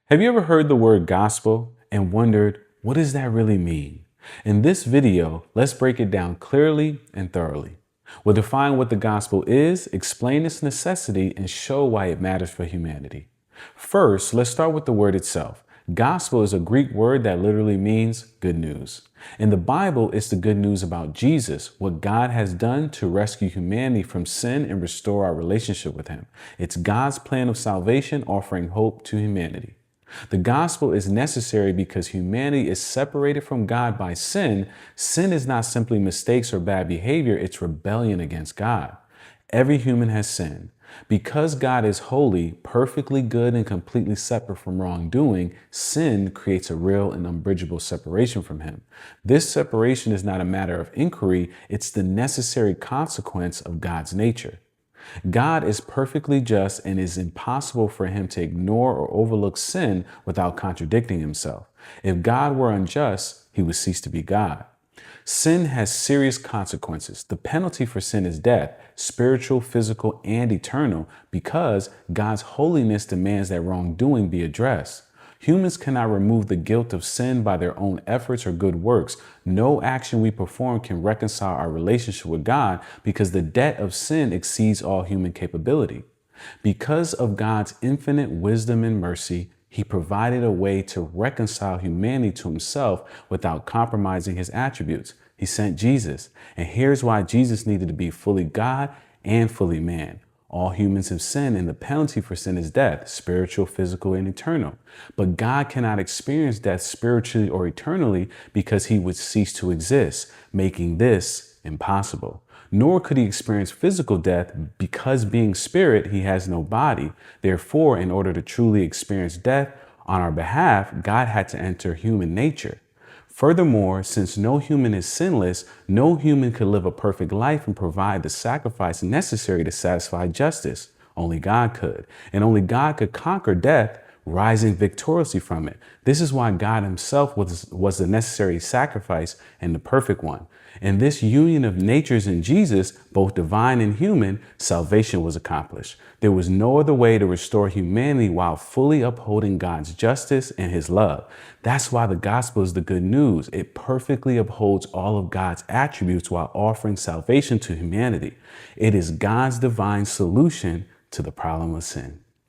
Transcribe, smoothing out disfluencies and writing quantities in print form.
Have you ever heard the word gospel and wondered, what does that really mean? In this video, let's break it down clearly and thoroughly. We'll define what the gospel is, explain its necessity, and show why it matters for humanity. First, let's start with the word itself. Gospel is a Greek word that literally means good news. In the Bible, it's the good news about Jesus, what God has done to rescue humanity from sin and restore our relationship with Him. It's God's plan of salvation offering hope to humanity. The gospel is necessary because humanity is separated from God by sin. Sin is not simply mistakes or bad behavior, it's rebellion against God. Every human has sinned. Because God is holy, perfectly good, and completely separate from wrongdoing, sin creates a real and unbridgeable separation from Him. This separation is not a matter of inquiry, it's the necessary consequence of God's nature. God is perfectly just and it is impossible for Him to ignore or overlook sin without contradicting Himself. If God were unjust, He would cease to be God. Sin has serious consequences. The penalty for sin is death, spiritual, physical, and eternal, because God's holiness demands that wrongdoing be addressed. Humans cannot remove the guilt of sin by their own efforts or good works. No action we perform can reconcile our relationship with God because the debt of sin exceeds all human capability. Because of God's infinite wisdom and mercy, He provided a way to reconcile humanity to Himself without compromising His attributes. He sent Jesus. And here's why Jesus needed to be fully God and fully man. All humans have sinned, and the penalty for sin is death, spiritual, physical, and eternal. But God cannot experience death spiritually or eternally because He would cease to exist, making this impossible. Nor could He experience physical death because being spirit, He has no body. Therefore, in order to truly experience death on our behalf, God had to enter human nature. Furthermore, since no human is sinless, no human could live a perfect life and provide the sacrifice necessary to satisfy justice. Only God could. And only God could conquer death, rising victoriously from it. This is why God Himself was the necessary sacrifice and the perfect one. In this union of natures in Jesus, both divine and human, salvation was accomplished. There was no other way to restore humanity while fully upholding God's justice and His love. That's why the gospel is the good news. It perfectly upholds all of God's attributes while offering salvation to humanity. It is God's divine solution to the problem of sin.